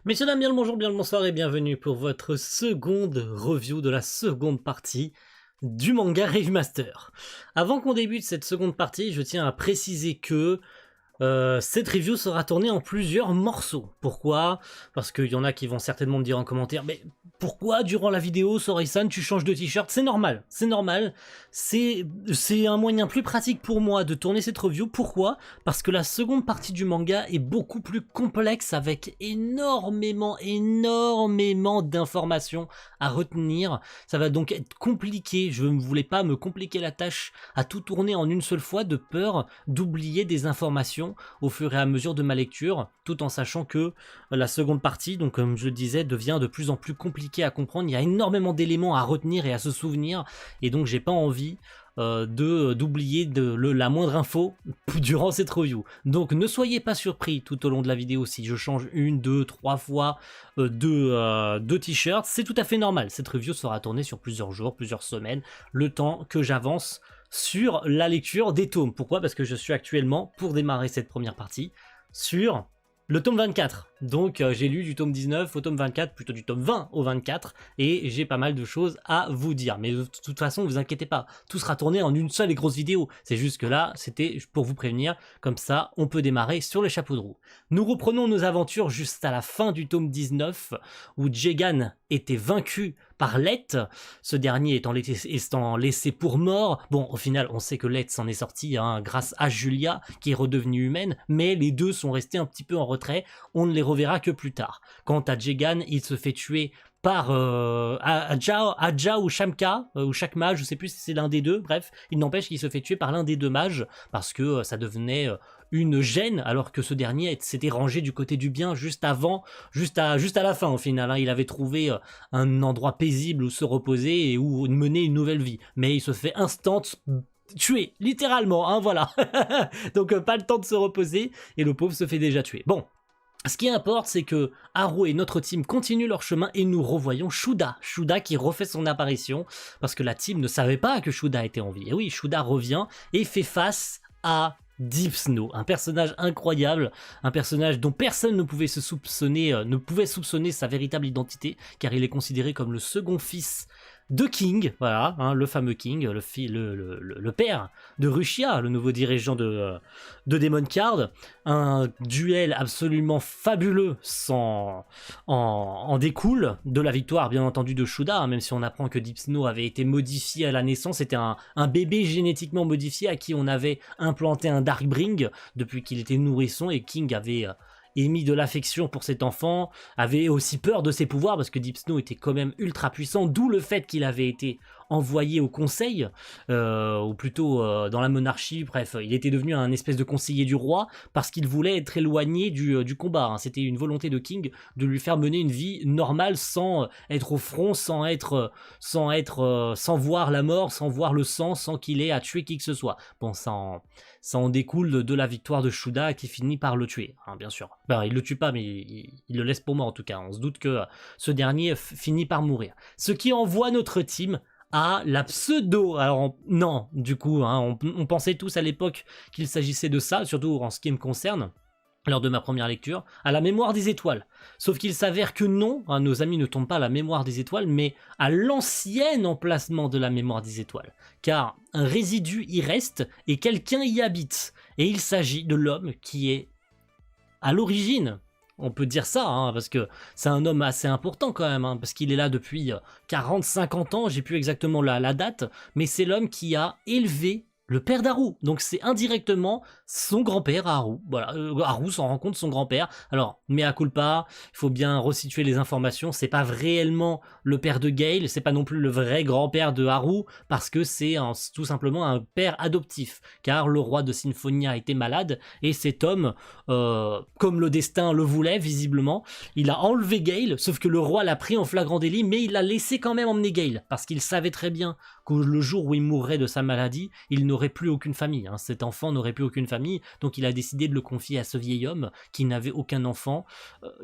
Messieurs, dames, bien le bonjour, bien le bonsoir et bienvenue pour votre seconde review de la seconde partie du manga Revemaster. Avant qu'on débute cette seconde partie, je tiens à préciser que cette review sera tournée en plusieurs morceaux. Pourquoi? Parce qu'il y en a qui vont certainement me dire en commentaire, mais pourquoi durant la vidéo, Sorei-san, tu changes de t-shirt? C'est normal, c'est normal. C'est un moyen plus pratique pour moi de tourner cette review. Pourquoi? Parce que la seconde partie du manga est beaucoup plus complexe avec énormément d'informations à retenir. Ça va donc être compliqué. Je ne voulais pas me compliquer la tâche à tout tourner en une seule fois de peur d'oublier des informations au fur et à mesure de ma lecture, tout en sachant que la seconde partie, donc comme je le disais, devient de plus en plus compliquée à comprendre. Il y a énormément d'éléments à retenir et à se souvenir, et donc j'ai pas envie d'oublier la moindre info durant cette review. Donc ne soyez pas surpris tout au long de la vidéo si je change une, deux, trois fois deux t-shirts. C'est tout à fait normal. Cette review sera tournée sur plusieurs jours, plusieurs semaines, le temps que j'avance sur la lecture des tomes. Pourquoi? Parce que je suis actuellement, pour démarrer cette première partie, sur le tome 24. Donc j'ai lu du tome 19 au tome 24, plutôt du tome 20 au 24, et j'ai pas mal de choses à vous dire. Mais de toute façon, vous inquiétez pas, tout sera tourné en une seule et grosse vidéo. C'est juste que là, c'était pour vous prévenir, comme ça, on peut démarrer sur les chapeaux de roue. Nous reprenons nos aventures juste à la fin du tome 19, où Jegan était vaincu par Let, ce dernier étant laissé pour mort. Bon, au final, on sait que Let s'en est sorti grâce à Julia, qui est redevenue humaine, mais les deux sont restés un petit peu en retrait, on ne les reverra que plus tard. Quant à Jegan, il se fait tuer par Aja ou Shamka, ou Shakma, je sais plus si c'est l'un des deux, bref, il n'empêche qu'il se fait tuer par l'un des deux mages, parce que ça devenait une gêne, alors que ce dernier s'était rangé du côté du bien juste à la fin au final. Il avait trouvé un endroit paisible où se reposer et où mener une nouvelle vie, mais il se fait instant tuer, littéralement, voilà. Donc pas le temps de se reposer, et le pauvre se fait déjà tuer. Bon. Ce qui importe, c'est que Haru et notre team continuent leur chemin et nous revoyons Shuda. Shuda qui refait son apparition parce que la team ne savait pas que Shuda était en vie. Et oui, Shuda revient et fait face à Deep Snow, un personnage incroyable, un personnage dont personne ne pouvait soupçonner sa véritable identité, car il est considéré comme le second fils de King, voilà, le fameux King, le père de Rushia, le nouveau dirigeant de Demon Card. Un duel absolument fabuleux en découle de la victoire, bien entendu, de Shuda, même si on apprend que Deep Snow avait été modifié à la naissance. C'était un bébé génétiquement modifié à qui on avait implanté un Darkbring depuis qu'il était nourrisson, et King avait émis de l'affection pour cet enfant, avait aussi peur de ses pouvoirs parce que Deep Snow était quand même ultra puissant, d'où le fait qu'il avait été envoyé au conseil, ou plutôt dans la monarchie. Bref, il était devenu un espèce de conseiller du roi parce qu'il voulait être éloigné du combat. C'était une volonté de King de lui faire mener une vie normale sans être au front, sans voir la mort, sans voir le sang, sans qu'il ait à tuer qui que ce soit. Bon, ça en découle de la victoire de Shuda qui finit par le tuer, bien sûr. Ben, il le tue pas, mais il le laisse pour mort en tout cas. On se doute que ce dernier finit par mourir. Ce qui envoie notre team à la pseudo. Alors non, du coup, on pensait tous à l'époque qu'il s'agissait de ça, surtout en ce qui me concerne, lors de ma première lecture, à la mémoire des étoiles. Sauf qu'il s'avère que non, nos amis ne tombent pas à la mémoire des étoiles, mais à l'ancien emplacement de la mémoire des étoiles. Car un résidu y reste et quelqu'un y habite. Et il s'agit de l'homme qui est à l'origine, on peut dire ça, parce que c'est un homme assez important quand même, parce qu'il est là depuis 40-50 ans, j'ai plus exactement la date, mais c'est l'homme qui a élevé le père d'Haru. Donc c'est indirectement son grand-père Haru. Voilà, Haru s'en rend compte, son grand-père. Alors, mea culpa, il faut bien resituer les informations, c'est pas réellement le père de Gale, c'est pas non plus le vrai grand-père de Haru, parce que c'est tout simplement un père adoptif, car le roi de Symphonia était malade, et cet homme, comme le destin le voulait visiblement, il a enlevé Gale, sauf que le roi l'a pris en flagrant délit, mais il a laissé quand même emmener Gale, parce qu'il savait très bien que le jour où il mourrait de sa maladie, il n'aurait plus aucune famille. Cet enfant n'aurait plus aucune famille, donc il a décidé de le confier à ce vieil homme qui n'avait aucun enfant,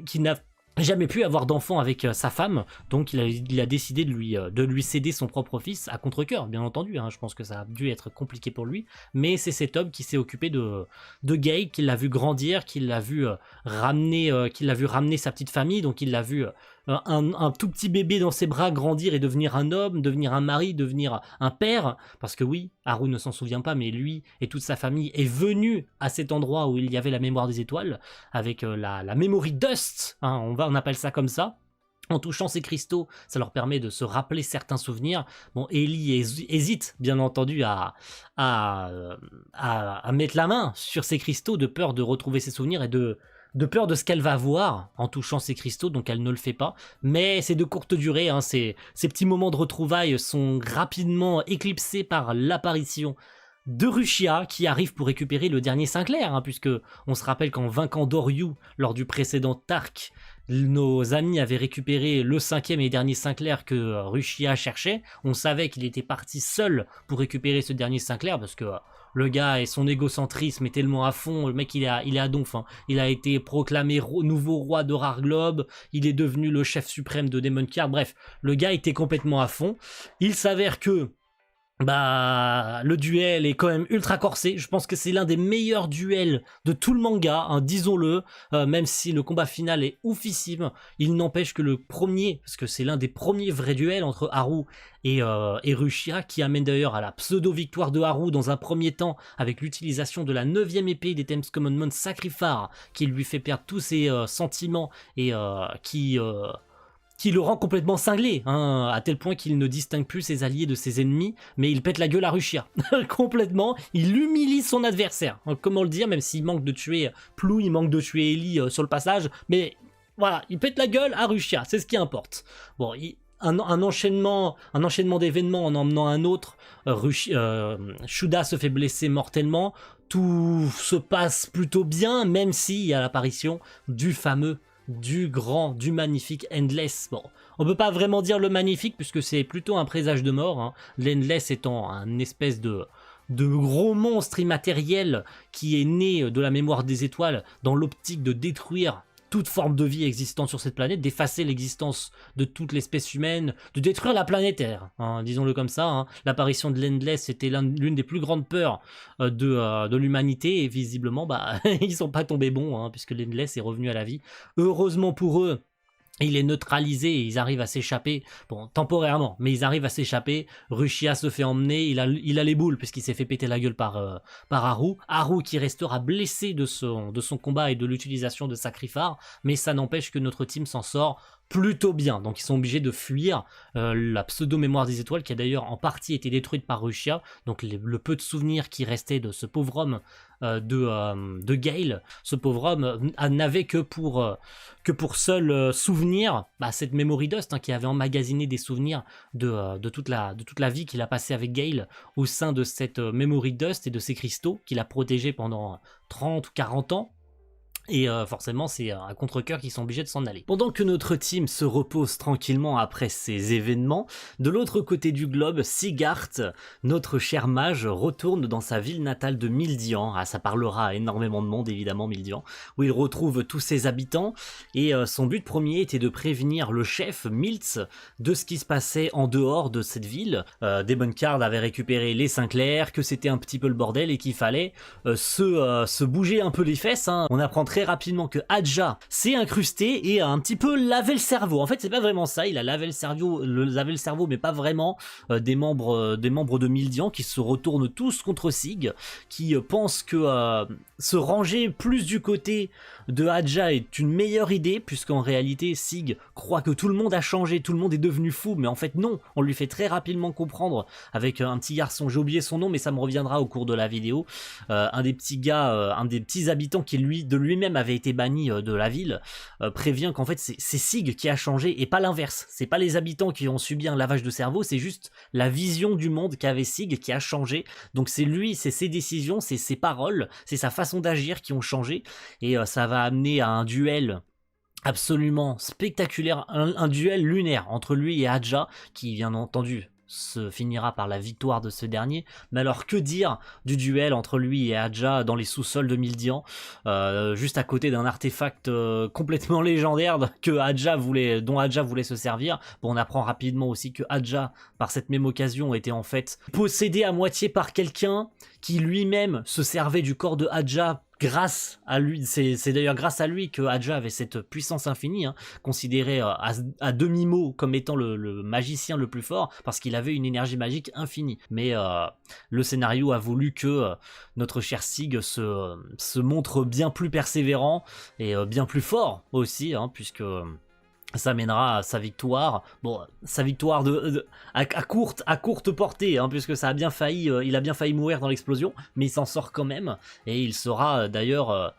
qui n'a jamais pu avoir d'enfant avec sa femme, donc il a décidé de lui céder son propre fils à contre-cœur, bien entendu, hein, je pense que ça a dû être compliqué pour lui, mais c'est cet homme qui s'est occupé de Gale, qui l'a vu grandir, qui l'a vu ramener sa petite famille, donc il l'a vu un tout petit bébé dans ses bras grandir et devenir un homme, devenir un mari, devenir un père, parce que oui, Haru ne s'en souvient pas, mais lui et toute sa famille est venu à cet endroit où il y avait la mémoire des étoiles, avec la memory dust, hein, on appelle ça comme ça. En touchant ces cristaux, ça leur permet de se rappeler certains souvenirs. Bon, Ellie hésite, bien entendu, à mettre la main sur ces cristaux de peur de retrouver ses souvenirs et de peur de ce qu'elle va voir en touchant ces cristaux, donc elle ne le fait pas. Mais c'est de courte durée, hein, ces petits moments de retrouvailles sont rapidement éclipsés par l'apparition de Rushia qui arrive pour récupérer le dernier Sinclair, hein, puisque on se rappelle qu'en vainquant Doryu lors du précédent arc, nos amis avaient récupéré le 5e et dernier Sinclair que Rushia cherchait. On savait qu'il était parti seul pour récupérer ce dernier Sinclair parce que le gars et son égocentrisme est tellement à fond, le mec il est à donf, hein. Il a été proclamé nouveau roi de Rare Globe, il est devenu le chef suprême de Demon Card, bref, le gars était complètement à fond. Il s'avère que le duel est quand même ultra corsé. Je pense que c'est l'un des meilleurs duels de tout le manga, hein, disons-le, même si le combat final est oufissime. Il n'empêche que le premier, parce que c'est l'un des premiers vrais duels entre Haru et Rushia, qui amène d'ailleurs à la pseudo-victoire de Haru dans un premier temps, avec l'utilisation de la 9e épée des Thames Commandment Sacrifar, qui lui fait perdre tous ses sentiments et qui le rend complètement cinglé, hein, à tel point qu'il ne distingue plus ses alliés de ses ennemis, mais il pète la gueule à Rushia. Complètement, il humilie son adversaire. Comment le dire, même s'il manque de tuer Plou, il manque de tuer Ellie sur le passage, mais voilà, il pète la gueule à Rushia, c'est ce qui importe. Bon, un enchaînement d'événements en emmenant un autre, Shuda se fait blesser mortellement, tout se passe plutôt bien, même s'il y a l'apparition du fameux, du grand, du magnifique Endless. Bon, on peut pas vraiment dire le magnifique puisque c'est plutôt un présage de mort, hein. L'Endless étant un espèce de gros monstre immatériel qui est né de la mémoire des étoiles dans l'optique de détruire toute forme de vie existante sur cette planète, d'effacer l'existence de toute l'espèce humaine, de détruire la planète Terre, hein, disons-le comme ça, hein. L'apparition de l'Endless était l'une des plus grandes peurs de l'humanité, et visiblement, ils sont pas tombés bons, hein, puisque l'Endless est revenu à la vie. Heureusement pour eux, il est neutralisé et ils arrivent à s'échapper, bon, temporairement, mais ils arrivent à s'échapper. Rushia se fait emmener, il a les boules puisqu'il s'est fait péter la gueule par Haru. Haru qui restera blessé de son combat et de l'utilisation de Sacrifar, mais ça n'empêche que notre team s'en sort plutôt bien, donc ils sont obligés de fuir la pseudo-mémoire des étoiles qui a d'ailleurs en partie été détruite par Rushia, donc le peu de souvenirs qui restaient de ce pauvre homme de Gale, ce pauvre homme n'avait que pour seul souvenir cette memory dust, hein, qui avait emmagasiné des souvenirs de toute la vie qu'il a passé avec Gale au sein de cette memory dust et de ces cristaux qu'il a protégés pendant 30 ou 40 ans. Et forcément c'est un contre-cœur qui sont obligés de s'en aller. Pendant que notre team se repose tranquillement après ces événements, de l'autre côté du globe, Sigart, notre cher mage, retourne dans sa ville natale de Mildian. Ça parlera à énormément de monde évidemment, Mildian, où il retrouve tous ses habitants, et son but premier était de prévenir le chef, Miltz, de ce qui se passait en dehors de cette ville. Demon Card avait récupéré les Sinclair, que c'était un petit peu le bordel et qu'il fallait se bouger un peu les fesses, hein. On apprend très rapidement que Hadja s'est incrusté et a un petit peu lavé le cerveau. En fait, c'est pas vraiment ça, il a lavé le cerveau, mais pas vraiment, des membres de Mildian qui se retournent tous contre Sig, qui pensent que se ranger plus du côté de Hadja est une meilleure idée, puisqu'en réalité Sig croit que tout le monde a changé, tout le monde est devenu fou, mais en fait non, on lui fait très rapidement comprendre avec un petit garçon, j'ai oublié son nom mais ça me reviendra au cours de la vidéo, un des petits gars, un des petits habitants qui de lui-même avait été banni de la ville, prévient qu'en fait c'est Sig qui a changé et pas l'inverse, c'est pas les habitants qui ont subi un lavage de cerveau, c'est juste la vision du monde qu'avait Sig qui a changé, donc c'est lui, c'est ses décisions, c'est ses paroles, c'est sa façon d'agir qui ont changé, et ça va amener à un duel absolument spectaculaire, un duel lunaire entre lui et Hadja, qui bien entendu se finira par la victoire de ce dernier. Mais alors que dire du duel entre lui et Hadja dans les sous-sols de Mildian, juste à côté d'un artefact complètement légendaire dont Hadja voulait se servir. Bon, on apprend rapidement aussi que Hadja, par cette même occasion, était en fait possédé à moitié par quelqu'un qui lui-même se servait du corps de Hadja. Grâce à lui, c'est d'ailleurs grâce à lui que Hadja avait cette puissance infinie, hein, considéré à demi-mot comme étant le magicien le plus fort, parce qu'il avait une énergie magique infinie. Mais le scénario a voulu que notre cher Sig se montre bien plus persévérant et bien plus fort aussi, hein, puisque ça mènera à sa victoire. Bon, sa victoire à courte portée, hein, puisque ça a bien failli, il a bien failli mourir dans l'explosion, mais il s'en sort quand même, et il sera d'ailleurs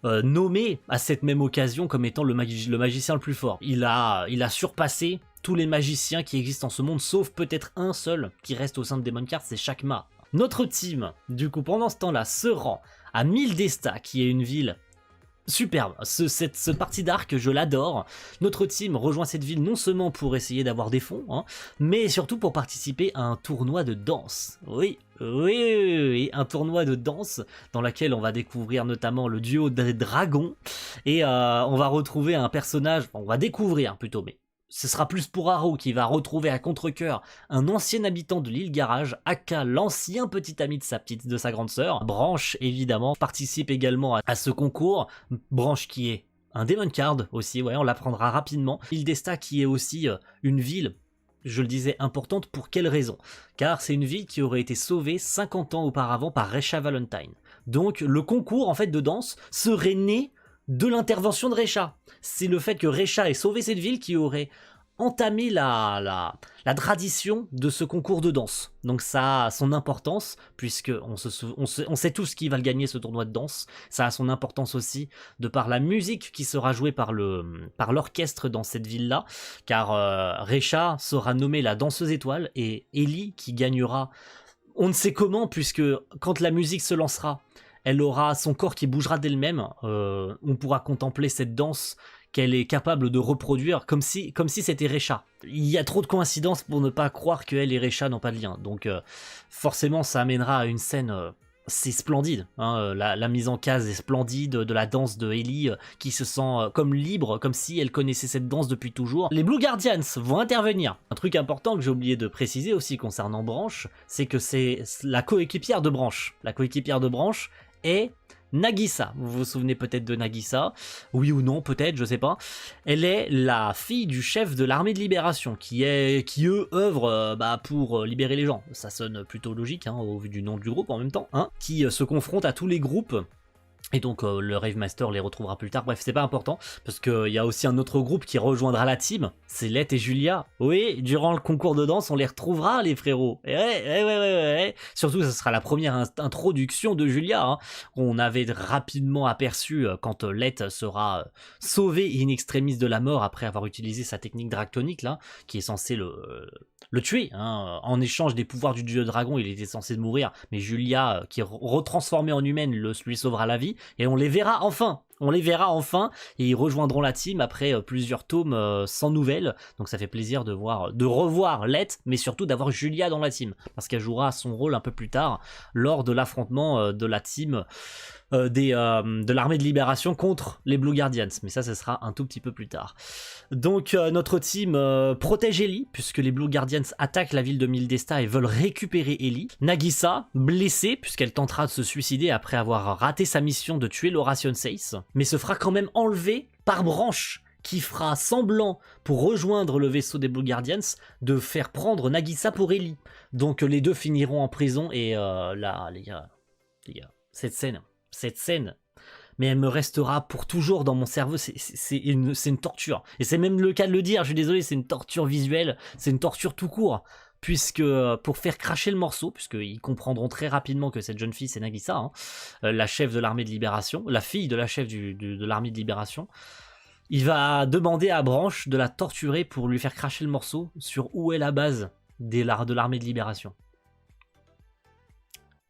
nommé à cette même occasion comme étant le magicien le plus fort. Il a surpassé tous les magiciens qui existent en ce monde, sauf peut-être un seul qui reste au sein de Demon Card, c'est Chakma. Notre team, du coup, pendant ce temps-là, se rend à Mildesta, qui est une ville superbe. Ce parti d'arc, je l'adore. Notre team rejoint cette ville non seulement pour essayer d'avoir des fonds, hein, mais surtout pour participer à un tournoi de danse. Oui, un tournoi de danse dans lequel on va découvrir notamment le duo des dragons, et on va retrouver un personnage, on va découvrir plutôt, mais ce sera plus pour Haru qui va retrouver à contre-cœur un ancien habitant de l'île Garage, aka l'ancien petit ami de sa grande sœur. Branch, évidemment, participe également à ce concours. Branch qui est un Demon Card aussi, ouais, on l'apprendra rapidement. Mildesta qui est aussi une ville, je le disais, importante. Pour quelle raison? Car c'est une ville qui aurait été sauvée 50 ans auparavant par Resha Valentine. Donc le concours en fait de danse serait né de l'intervention de Resha. C'est le fait que Resha ait sauvé cette ville qui aurait entamé la tradition de ce concours de danse. Donc ça a son importance, puisque on sait tous qui va le gagner, ce tournoi de danse. Ça a son importance aussi de par la musique qui sera jouée par l'orchestre dans cette ville-là, car Resha sera nommée la danseuse étoile, et Ellie qui gagnera, on ne sait comment, puisque quand la musique se lancera, elle aura son corps qui bougera d'elle-même. On pourra contempler cette danse qu'elle est capable de reproduire comme si c'était Resha. Il y a trop de coïncidences pour ne pas croire qu'elle et Resha n'ont pas de lien. Donc forcément ça amènera à une scène c'est splendide, hein, la mise en case est splendide de la danse de Ellie qui se sent comme libre, comme si elle connaissait cette danse depuis toujours. Les Blue Guardians vont intervenir. Un truc important que j'ai oublié de préciser aussi concernant Branch, c'est que c'est la coéquipière de Branch. La coéquipière de Branch est Nagisa. Vous vous souvenez peut-être de Nagisa, oui ou non, peut-être, je sais pas. Elle est la fille du chef de l'armée de libération, qui eux œuvrent pour libérer les gens. Ça sonne plutôt logique, hein, au vu du nom du groupe en même temps, hein, qui se confronte à tous les groupes. Et donc le Rave Master les retrouvera plus tard. Bref, c'est pas important, parce qu'il y a aussi un autre groupe qui rejoindra la team, c'est Let et Julia. Oui, durant le concours de danse, on les retrouvera, les frérots. Et ouais. Surtout, ce sera la première introduction de Julia, hein. On avait rapidement aperçu quand Let sera sauvé in extremis de la mort après avoir utilisé sa technique draconique, là, qui est censée le tuer, hein. En échange des pouvoirs du dieu dragon, il était censé mourir, mais Julia, qui est retransformée en humaine, lui sauvera la vie, et on les verra enfin, et ils rejoindront la team après plusieurs tomes sans nouvelles. Donc ça fait plaisir de revoir Let, mais surtout d'avoir Julia dans la team, parce qu'elle jouera son rôle un peu plus tard lors de l'affrontement de la team de l'armée de libération contre les Blue Guardians, mais ça sera un tout petit peu plus tard. Donc notre team protège Ellie, puisque les Blue Guardians attaquent la ville de Mildesta et veulent récupérer Ellie. Nagisa, blessée, puisqu'elle tentera de se suicider après avoir raté sa mission de tuer Laura Sionseis, mais se fera quand même enlever par Branch, qui fera semblant, pour rejoindre le vaisseau des Blue Guardians, de faire prendre Nagisa pour Ellie. Donc les deux finiront en prison, et là, les gars, cette scène, mais elle me restera pour toujours dans mon cerveau. C'est une torture, et c'est même le cas de le dire, je suis désolé, c'est une torture visuelle, c'est une torture tout court, puisque pour faire cracher le morceau, puisqu'ils comprendront très rapidement que cette jeune fille c'est Nagisa, hein, la chef de l'armée de libération, la fille de la chef de l'armée de libération, il va demander à Branch de la torturer pour lui faire cracher le morceau sur où est la base de l'armée de libération.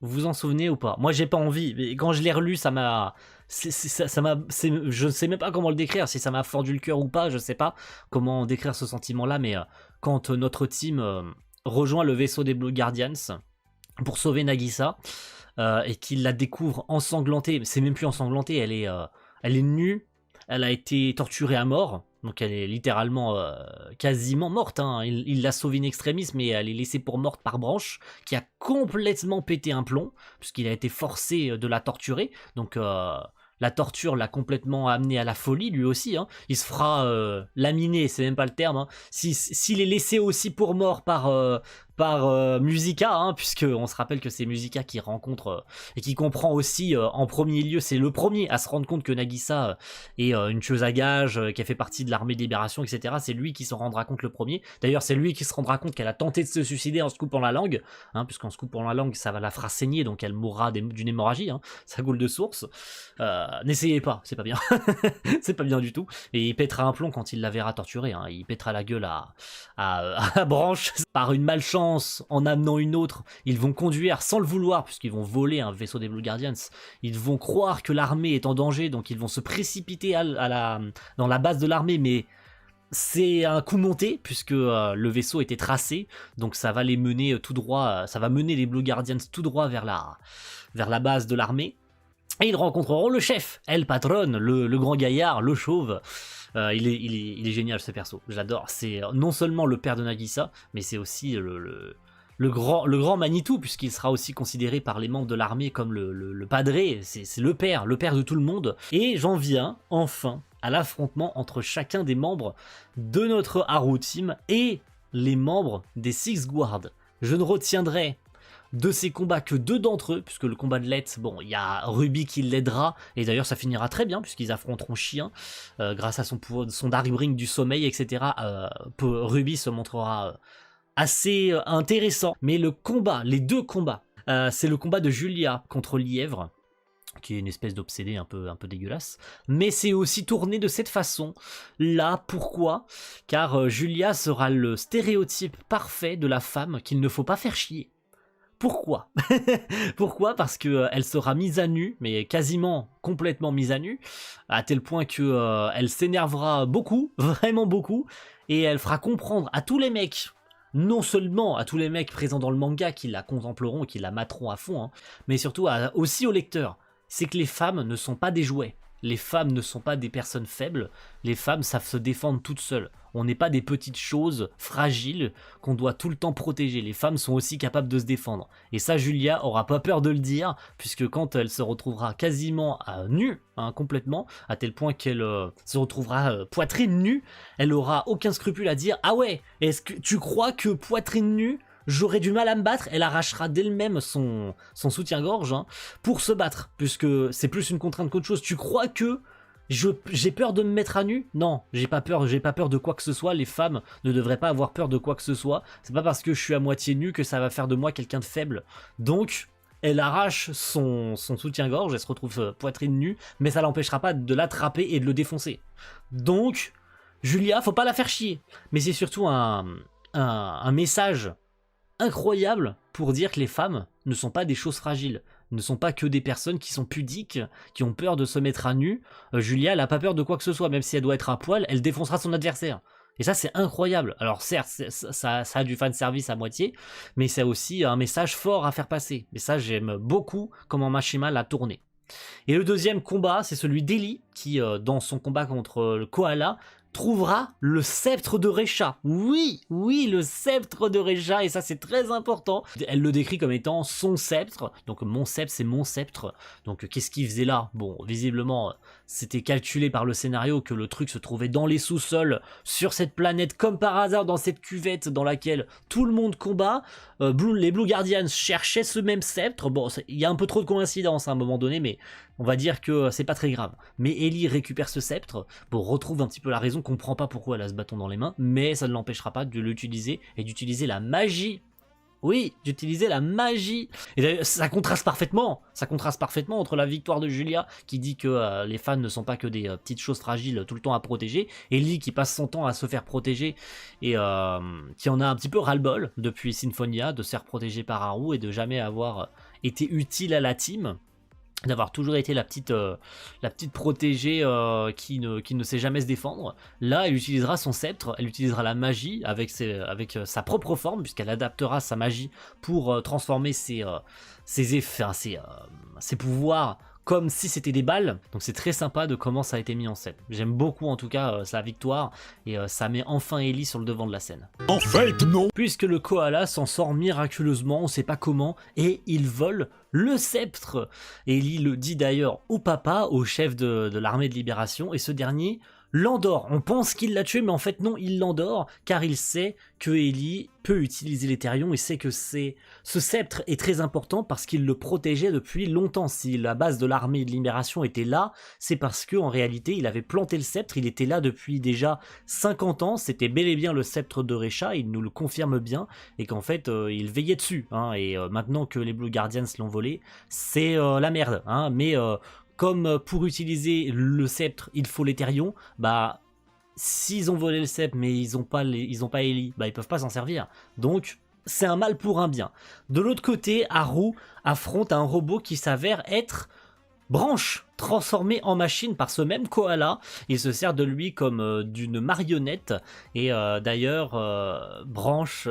Vous vous en souvenez ou pas? Moi j'ai pas envie, mais quand je l'ai relu ça m'a... je ne sais même pas comment le décrire, si ça m'a fendu le cœur ou pas, je sais pas comment décrire ce sentiment là, mais quand notre team rejoint le vaisseau des Blue Guardians pour sauver Nagisa, et qu'il la découvre ensanglantée. C'est même plus ensanglantée, elle est nue, elle a été torturée à mort, donc elle est littéralement quasiment morte, hein. Il l'a sauvée in extremis, mais elle est laissée pour morte par Branch, qui a complètement pété un plomb, puisqu'il a été forcé de la torturer, donc la torture l'a complètement amené à la folie, lui aussi, hein. Il se fera laminer, c'est même pas le terme, hein. S'il est laissé aussi pour mort par Musica, hein, puisque on se rappelle que c'est Musica qui rencontre et qui comprend aussi en premier lieu, c'est le premier à se rendre compte que Nagisa est une tueuse à gages, qui fait partie de l'armée de libération, etc. C'est lui qui s'en rendra compte le premier. D'ailleurs, c'est lui qui se rendra compte qu'elle a tenté de se suicider en se coupant la langue, hein, puisqu'en se coupant la langue, ça va la fera saigner, donc elle mourra d'une hémorragie, hein, ça coule de source. N'essayez pas, c'est pas bien. C'est pas bien du tout. Et il pètera un plomb quand il la verra torturée, hein. Il pètera la gueule à Branch par une malchance. En amenant une autre, ils vont conduire sans le vouloir, puisqu'ils vont voler un vaisseau des Blue Guardians, ils vont croire que l'armée est en danger, donc ils vont se précipiter dans la base de l'armée, mais c'est un coup monté, puisque le vaisseau était tracé, donc ça va les mener tout droit, ça va mener les Blue Guardians tout droit vers la base de l'armée, et ils rencontreront le chef, El Patron, le grand gaillard, le chauve. Il est génial ce perso, j'adore. C'est non seulement le père de Nagisa, mais c'est aussi le grand Manitou, puisqu'il sera aussi considéré par les membres de l'armée comme le padré, c'est le père de tout le monde. Et j'en viens enfin à l'affrontement entre chacun des membres de notre Haru Team et les membres des Six Guards. Je ne retiendrai de ces combats que deux d'entre eux, puisque le combat de Let's, bon, il y a Ruby qui l'aidera, et d'ailleurs ça finira très bien, puisqu'ils affronteront Chien, grâce à son Daring du sommeil, etc. Ruby se montrera assez intéressant, mais les deux combats, c'est le combat de Julia contre Lièvre, qui est une espèce d'obsédé un peu dégueulasse, mais c'est aussi tourné de cette façon. Là, pourquoi ? Car Julia sera le stéréotype parfait de la femme qu'il ne faut pas faire chier. Pourquoi ? Pourquoi ? Parce que elle sera mise à nu, mais quasiment complètement mise à nu, à tel point que elle s'énervera beaucoup, vraiment beaucoup, et elle fera comprendre à tous les mecs, non seulement à tous les mecs présents dans le manga qui la contempleront, qui la materont à fond, hein, mais surtout aussi aux lecteurs, c'est que les femmes ne sont pas des jouets. Les femmes ne sont pas des personnes faibles, les femmes savent se défendre toutes seules. On n'est pas des petites choses fragiles qu'on doit tout le temps protéger. Les femmes sont aussi capables de se défendre. Et ça, Julia aura pas peur de le dire, puisque quand elle se retrouvera quasiment nue, hein, complètement, à tel point qu'elle se retrouvera poitrine nue, elle aura aucun scrupule à dire « Ah ouais, est-ce que tu crois que poitrine nue, j'aurais du mal à me battre ?» Elle arrachera d'elle-même son soutien-gorge, hein, pour se battre, puisque c'est plus une contrainte qu'autre chose. Tu crois que j'ai peur de me mettre à nu ? Non, j'ai pas peur de quoi que ce soit. Les femmes ne devraient pas avoir peur de quoi que ce soit. C'est pas parce que je suis à moitié nu que ça va faire de moi quelqu'un de faible. Donc, elle arrache son soutien-gorge, elle se retrouve poitrine nue, mais ça l'empêchera pas de l'attraper et de le défoncer. Donc, Julia, faut pas la faire chier. Mais c'est surtout un message incroyable pour dire que les femmes ne sont pas des choses fragiles, ne sont pas que des personnes qui sont pudiques, qui ont peur de se mettre à nu. Julia, elle a pas peur de quoi que ce soit, même si elle doit être à poil, elle défoncera son adversaire. Et ça, c'est incroyable. Alors certes, ça a du fanservice à moitié, mais c'est aussi un message fort à faire passer. Et ça, j'aime beaucoup comment Mashima l'a tourné. Et le deuxième combat, c'est celui d'Eli, qui, dans son combat contre le Koala, trouvera le sceptre de Recha. Oui, le sceptre de Recha, et ça c'est très important. Elle le décrit comme étant son sceptre, donc mon sceptre c'est mon sceptre. Donc qu'est-ce qu'il faisait là ? Bon, visiblement c'était calculé par le scénario que le truc se trouvait dans les sous-sols, sur cette planète, comme par hasard dans cette cuvette dans laquelle tout le monde combat. Les Blue Guardians cherchaient ce même sceptre. Bon, il y a un peu trop de coïncidences à un moment donné, mais on va dire que c'est pas très grave. Mais Ellie récupère ce sceptre, bon, retrouve un petit peu la raison, comprend pas pourquoi elle a ce bâton dans les mains, mais ça ne l'empêchera pas de l'utiliser et d'utiliser la magie. Oui, d'utiliser la magie. Et d'ailleurs, ça contraste parfaitement entre la victoire de Julia, qui dit que les fans ne sont pas que des petites choses fragiles tout le temps à protéger, et Ellie qui passe son temps à se faire protéger, et qui en a un petit peu ras-le-bol depuis Symphonia, de se faire protéger par Haru et de jamais avoir été utile à la team. d'avoir toujours été la petite protégée qui ne sait jamais se défendre. Là, elle utilisera son sceptre, elle utilisera la magie avec sa propre forme, puisqu'elle adaptera sa magie pour transformer ses effets, ses pouvoirs comme si c'était des balles. Donc c'est très sympa de comment ça a été mis en scène. J'aime beaucoup en tout cas sa victoire, et ça met enfin Ellie sur le devant de la scène. En fait, non. Puisque le koala s'en sort miraculeusement, on sait pas comment, et il vole le sceptre. Ellie le dit d'ailleurs au papa, au chef de l'armée de libération, et ce dernier l'endort. On pense qu'il l'a tué, mais en fait non, il l'endort, car il sait que Ellie peut utiliser l'Étherion, et sait que ce sceptre est très important parce qu'il le protégeait depuis longtemps. Si la base de l'armée de libération était là, c'est parce que en réalité il avait planté le sceptre, il était là depuis déjà 50 ans, c'était bel et bien le sceptre de Recha, il nous le confirme bien, et qu'en fait il veillait dessus, hein, et maintenant que les Blue Guardians l'ont volé, c'est la merde, hein, mais comme pour utiliser le sceptre il faut l'Étherion, bah s'ils ont volé le sceptre mais ils ont pas Ellie, bah ils peuvent pas s'en servir. Donc c'est un mal pour un bien. De l'autre côté, Haru affronte un robot qui s'avère être Branch, transformé en machine par ce même koala. Il se sert de lui comme d'une marionnette, et d'ailleurs Branch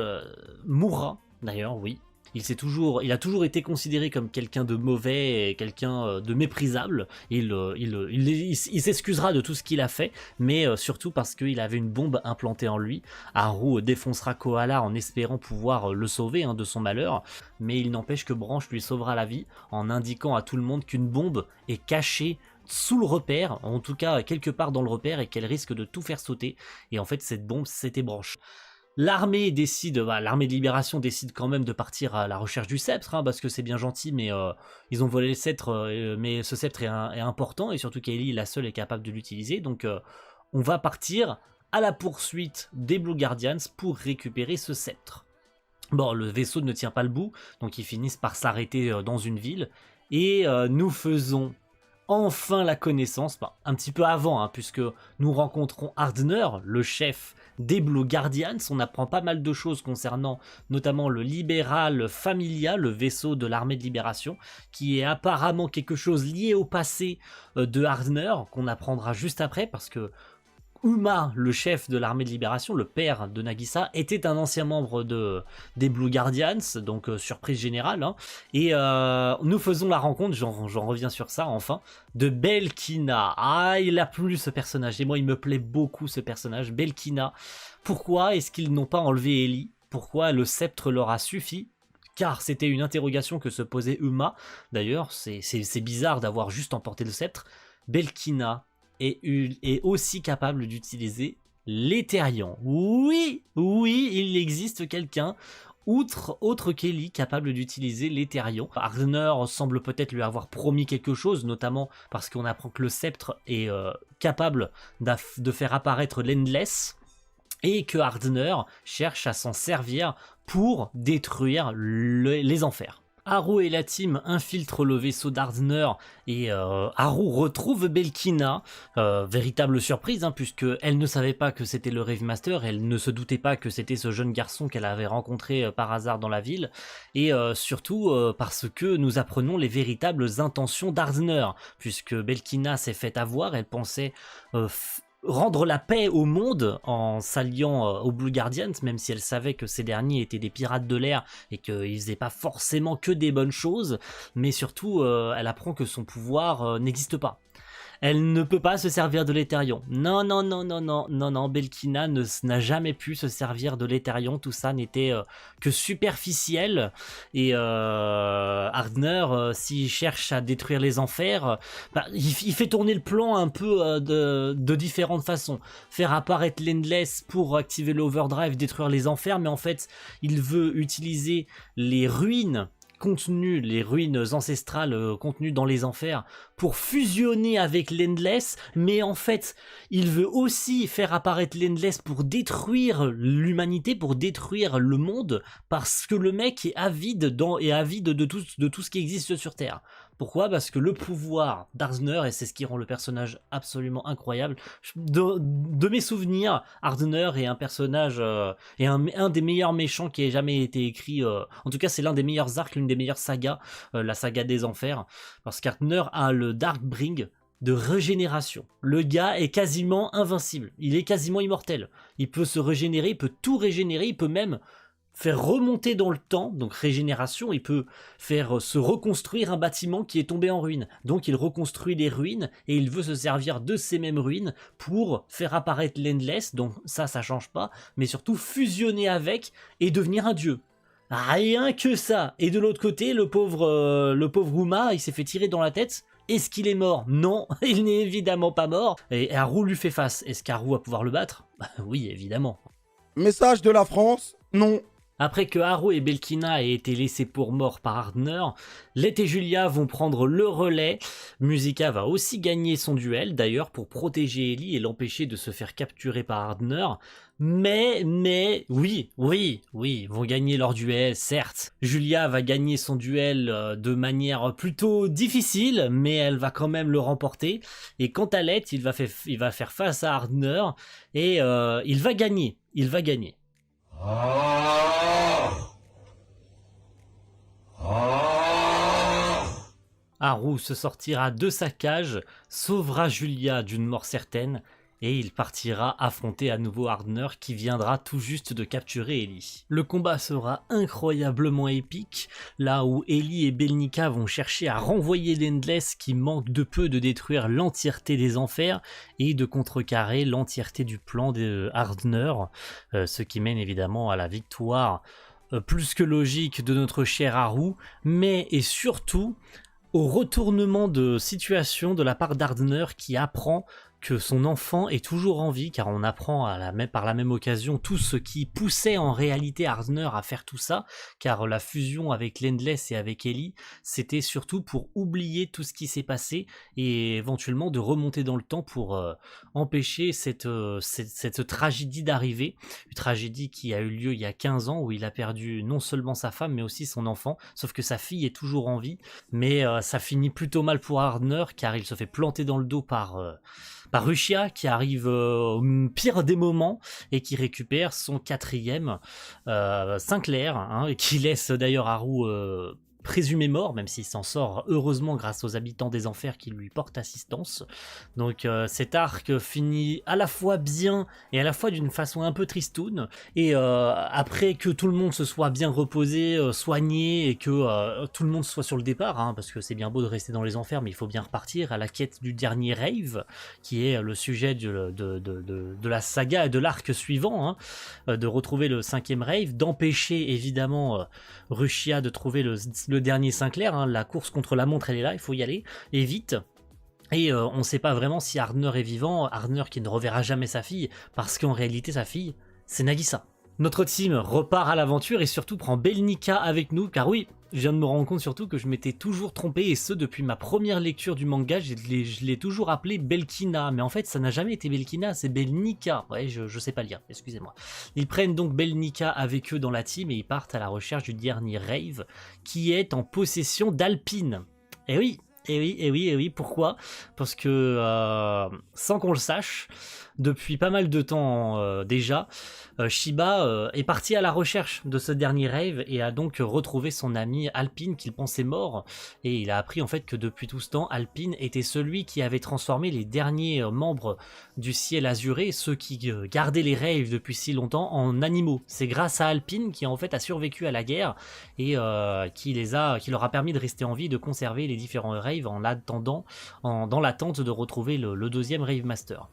mourra, d'ailleurs, oui. Il a toujours été considéré comme quelqu'un de mauvais et quelqu'un de méprisable. Il s'excusera de tout ce qu'il a fait, mais surtout parce qu'il avait une bombe implantée en lui. Haru défoncera Koala en espérant pouvoir le sauver, hein, de son malheur, mais il n'empêche que Branch lui sauvera la vie en indiquant à tout le monde qu'une bombe est cachée sous le repère, en tout cas quelque part dans le repère, et qu'elle risque de tout faire sauter. Et en fait cette bombe c'était Branch. L'armée de libération décide quand même de partir à la recherche du sceptre, hein, parce que c'est bien gentil, mais ils ont volé le sceptre, mais ce sceptre est important, et surtout qu'Ellie, la seule, est capable de l'utiliser, donc on va partir à la poursuite des Blue Guardians pour récupérer ce sceptre. Bon, le vaisseau ne tient pas le bout, donc ils finissent par s'arrêter dans une ville, et nous faisons enfin la connaissance, un petit peu avant, hein, puisque nous rencontrons Hardner, le chef des Blue Guardians. On apprend pas mal de choses concernant notamment le Libéral Familia, le vaisseau de l'armée de libération, qui est apparemment quelque chose lié au passé de Hardner, qu'on apprendra juste après, parce que Uma, le chef de l'armée de libération, le père de Nagisa, était un ancien membre des Blue Guardians, donc surprise générale, hein. Et nous faisons la rencontre, j'en reviens sur ça enfin, de Belkina. Ah, il a plu ce personnage, et moi il me plaît beaucoup ce personnage, Belkina. Pourquoi est-ce qu'ils n'ont pas enlevé Ellie? Pourquoi le sceptre leur a suffi? Car c'était une interrogation que se posait Uma. D'ailleurs, c'est bizarre d'avoir juste emporté le sceptre. Belkina est aussi capable d'utiliser l'Étherion. Oui, il existe quelqu'un autre qu'Ellie capable d'utiliser l'Étherion. Hardner semble peut-être lui avoir promis quelque chose, notamment parce qu'on apprend que le sceptre est capable de faire apparaître l'Endless, et que Hardner cherche à s'en servir pour détruire les enfers. Haru et la team infiltrent le vaisseau d'Hardner, et Haru retrouve Belkina, véritable surprise, hein, puisque elle ne savait pas que c'était le Rave Master, elle ne se doutait pas que c'était ce jeune garçon qu'elle avait rencontré par hasard dans la ville, et surtout parce que nous apprenons les véritables intentions d'Hardner, puisque Belkina s'est fait avoir, elle pensait rendre la paix au monde en s'alliant aux Blue Guardians, même si elle savait que ces derniers étaient des pirates de l'air et qu'ils faisaient pas forcément que des bonnes choses, mais surtout elle apprend que son pouvoir n'existe pas. Elle ne peut pas se servir de l'Étherion. Non, Belkina n'a jamais pu se servir de l'Étherion. Tout ça n'était que superficiel. Et Hardner, s'il cherche à détruire les enfers, il fait tourner le plan un peu de différentes façons. Faire apparaître l'Endless pour activer l'Overdrive, détruire les enfers, mais en fait, il veut utiliser les ruines ancestrales contenues dans les enfers pour fusionner avec l'Endless, mais en fait il veut aussi faire apparaître l'Endless pour détruire l'humanité, pour détruire le monde, parce que le mec est avide de tout ce qui existe sur Terre. Pourquoi? Parce que le pouvoir d'Ardner, et c'est ce qui rend le personnage absolument incroyable, de mes souvenirs, Ardner est un personnage, est un des meilleurs méchants qui ait jamais été écrit, en tout cas c'est l'un des meilleurs arcs, l'une des meilleures sagas, la saga des enfers, parce qu'Ardner a le Darkbring de régénération. Le gars est quasiment invincible, il est quasiment immortel, il peut se régénérer, il peut tout régénérer, il peut même faire remonter dans le temps, donc régénération, il peut faire se reconstruire un bâtiment qui est tombé en ruine. Donc il reconstruit les ruines et il veut se servir de ces mêmes ruines pour faire apparaître l'Endless, donc ça change pas, mais surtout fusionner avec et devenir un dieu. Rien que ça. Et de l'autre côté, le pauvre Uma, il s'est fait tirer dans la tête. Est-ce qu'il est mort? Non, il n'est évidemment pas mort. Et Haru lui fait face. Est-ce qu'Haru va pouvoir le battre? Oui, évidemment. Message de la France, non. Après que Haru et Belkina aient été laissés pour morts par Ardner, Let et Julia vont prendre le relais. Musica va aussi gagner son duel, d'ailleurs, pour protéger Ellie et l'empêcher de se faire capturer par Ardner. Mais, oui, ils vont gagner leur duel, certes. Julia va gagner son duel de manière plutôt difficile, mais elle va quand même le remporter. Et quant à Let, il va faire face à Ardner, et il va gagner. Haru se sortira de sa cage, sauvera Julia d'une mort certaine, et il partira affronter à nouveau Ardner qui viendra tout juste de capturer Ellie. Le combat sera incroyablement épique, là où Ellie et Belkina vont chercher à renvoyer l'Endless qui manque de peu de détruire l'entièreté des enfers et de contrecarrer l'entièreté du plan de Ardner, ce qui mène évidemment à la victoire plus que logique de notre cher Haru, mais et surtout au retournement de situation de la part d'Ardner qui apprend que son enfant est toujours en vie, car on apprend par la même occasion tout ce qui poussait en réalité Ardner à faire tout ça, car la fusion avec l'Endless et avec Ellie, c'était surtout pour oublier tout ce qui s'est passé et éventuellement de remonter dans le temps pour empêcher cette tragédie d'arriver, une tragédie qui a eu lieu il y a 15 ans où il a perdu non seulement sa femme mais aussi son enfant, sauf que sa fille est toujours en vie, mais ça finit plutôt mal pour Ardner car il se fait planter dans le dos par Rushia qui arrive au pire des moments et qui récupère son 4e Sinclair, et qui laisse d'ailleurs Haru présumé mort, même s'il s'en sort heureusement grâce aux habitants des enfers qui lui portent assistance. Donc cet arc finit à la fois bien et à la fois d'une façon un peu tristoune, et après que tout le monde se soit bien reposé, soigné, et que tout le monde soit sur le départ, parce que c'est bien beau de rester dans les enfers, mais il faut bien repartir à la quête du dernier rave, qui est le sujet de la saga et de l'arc suivant, de retrouver le 5e rave, d'empêcher évidemment Rushia de trouver le dernier Sinclair, la course contre la montre elle est là, il faut y aller, et vite. Et on ne sait pas vraiment si Ardner est vivant, Ardner qui ne reverra jamais sa fille, parce qu'en réalité sa fille, c'est Nagisa. Notre team repart à l'aventure et surtout prend Belkina avec nous, car oui, je viens de me rendre compte surtout que je m'étais toujours trompé, et ce depuis ma première lecture du manga, je l'ai toujours appelé Belkina, mais en fait ça n'a jamais été Belkina, c'est Belkina, ouais je sais pas lire, excusez-moi. Ils prennent donc Belkina avec eux dans la team et ils partent à la recherche du dernier rave, qui est en possession d'Alpine. Et oui, pourquoi? Parce que sans qu'on le sache, depuis pas mal de temps déjà, Shiba est parti à la recherche de ce dernier rave et a donc retrouvé son ami Alpine qu'il pensait mort, et il a appris en fait que depuis tout ce temps, Alpine était celui qui avait transformé les derniers membres du ciel azuré, ceux qui gardaient les raves depuis si longtemps, en animaux. C'est grâce à Alpine qui en fait a survécu à la guerre et qui leur a permis de rester en vie, de conserver les différents raves en attendant, dans l'attente de retrouver le 2e Rave Master.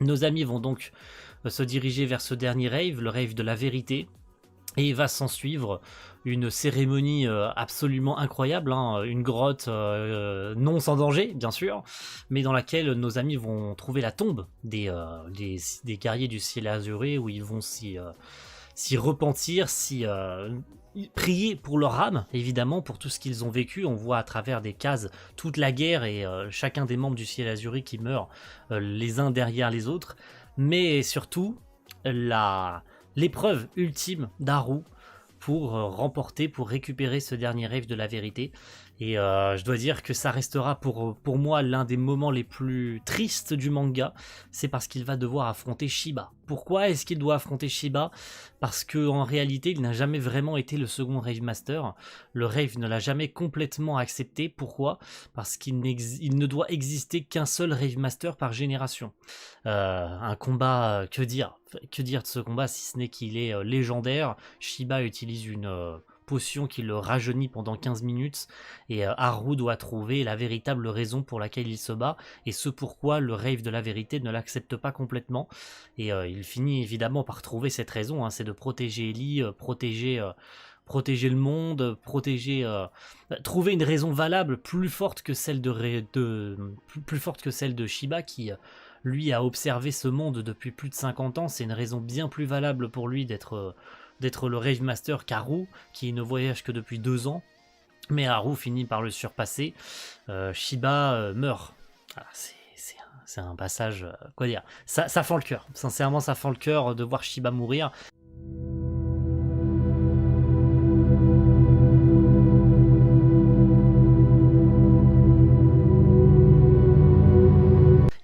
Nos amis vont donc se diriger vers ce dernier rave, le rave de la vérité, et il va s'en suivre une cérémonie absolument incroyable, une grotte non sans danger bien sûr, mais dans laquelle nos amis vont trouver la tombe des guerriers du ciel azuré, où ils vont s'y repentir, prier pour leur âme, évidemment, pour tout ce qu'ils ont vécu. On voit à travers des cases toute la guerre et chacun des membres du ciel azuré qui meurent les uns derrière les autres, mais surtout l'épreuve ultime d'Haru pour remporter, pour récupérer ce dernier rêve de la vérité. Et je dois dire que ça restera pour moi l'un des moments les plus tristes du manga, c'est parce qu'il va devoir affronter Shiba. Pourquoi est-ce qu'il doit affronter Shiba? Parce que en réalité, il n'a jamais vraiment été le second Rave Master. Le Rave ne l'a jamais complètement accepté. Pourquoi? Parce qu'il il ne doit exister qu'un seul Rave Master par génération. Un combat, que dire? Que dire de ce combat si ce n'est qu'il est légendaire? Shiba utilise une potion qui le rajeunit pendant 15 minutes et Haru doit trouver la véritable raison pour laquelle il se bat et ce pourquoi le Rave de la vérité ne l'accepte pas complètement et il finit évidemment par trouver cette raison, hein, c'est de protéger Ellie, protéger le monde, trouver une raison valable plus forte que celle plus forte que celle de Shiba qui lui a observé ce monde depuis plus de 50 ans, c'est une raison bien plus valable pour lui d'être le Rave Master qu'Haru, qui ne voyage que depuis 2 ans, mais Haru finit par le surpasser. Shiba meurt. Voilà, c'est un passage, quoi dire, ça fend le cœur, sincèrement ça fend le cœur de voir Shiba mourir.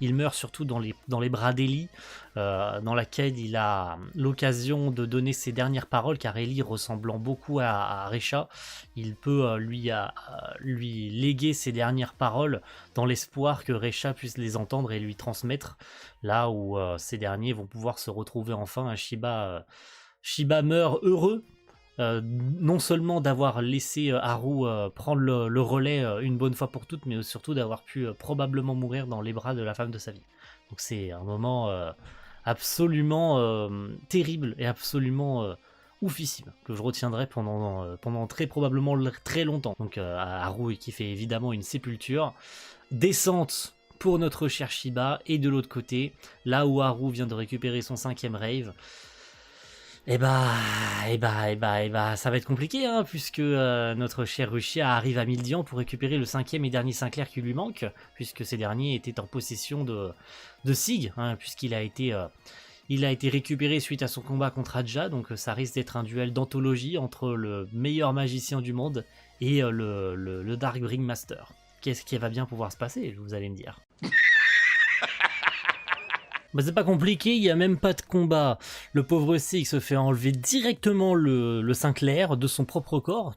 Il meurt surtout dans les bras d'Ellie, dans laquelle il a l'occasion de donner ses dernières paroles, car Ellie ressemblant beaucoup à Recha, il peut lui léguer ses dernières paroles dans l'espoir que Recha puisse les entendre et lui transmettre, là où ces derniers vont pouvoir se retrouver enfin. Shiba meurt heureux, non seulement d'avoir laissé Haru prendre le relais une bonne fois pour toutes, mais surtout d'avoir pu probablement mourir dans les bras de la femme de sa vie. Donc c'est un moment absolument terrible et absolument oufissime que je retiendrai pendant très probablement très longtemps. Donc Haru qui fait évidemment une sépulture, descente pour notre cher Shiba, et de l'autre côté, là où Haru vient de récupérer son 5e rave, ça va être compliqué, hein, puisque notre cher Rushia arrive à Mildian pour récupérer le 5e et dernier Sinclair qui lui manque, puisque ces derniers étaient en possession de Sig, hein, puisqu'il a été récupéré suite à son combat contre Adja, donc ça risque d'être un duel d'anthologie entre le meilleur magicien du monde et le Dark Bring Master. Qu'est-ce qui va bien pouvoir se passer, vous allez me dire. Bah c'est pas compliqué, il n'y a même pas de combat. Le pauvre Sig se fait enlever directement le Sinclair de son propre corps,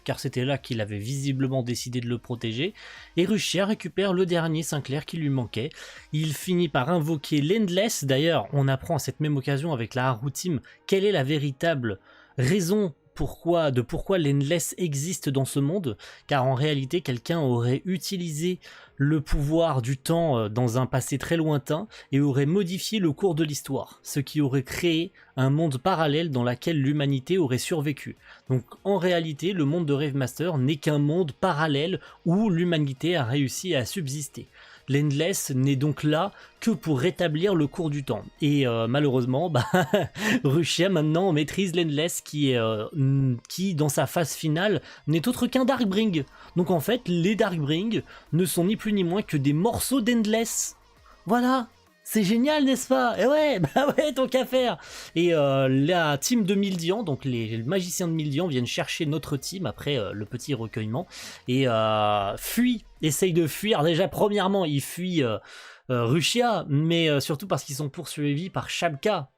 car c'était là qu'il avait visiblement décidé de le protéger, et Rushia récupère le dernier Sinclair qui lui manquait. Il finit par invoquer l'Endless. D'ailleurs, on apprend à cette même occasion avec la Haru Team quelle est la véritable raison pourquoi l'Endless existe dans ce monde, car en réalité quelqu'un aurait utilisé le pouvoir du temps dans un passé très lointain et aurait modifié le cours de l'histoire, ce qui aurait créé un monde parallèle dans lequel l'humanité aurait survécu. Donc en réalité, le monde de Rave Master n'est qu'un monde parallèle où l'humanité a réussi à subsister. L'Endless n'est donc là que pour rétablir le cours du temps. Et malheureusement, Rushia maintenant maîtrise l'Endless qui, dans sa phase finale, n'est autre qu'un Darkbring. Donc en fait, les Darkbring ne sont ni plus ni moins que des morceaux d'Endless. Voilà, c'est génial, n'est-ce pas? Et ouais, tant qu'à faire. Et la team de Mildian, donc les magiciens de Mildian viennent chercher notre team après le petit recueillement et essayent de fuir. Déjà, premièrement, ils fuient Rushia, mais surtout parce qu'ils sont poursuivis par Chakma,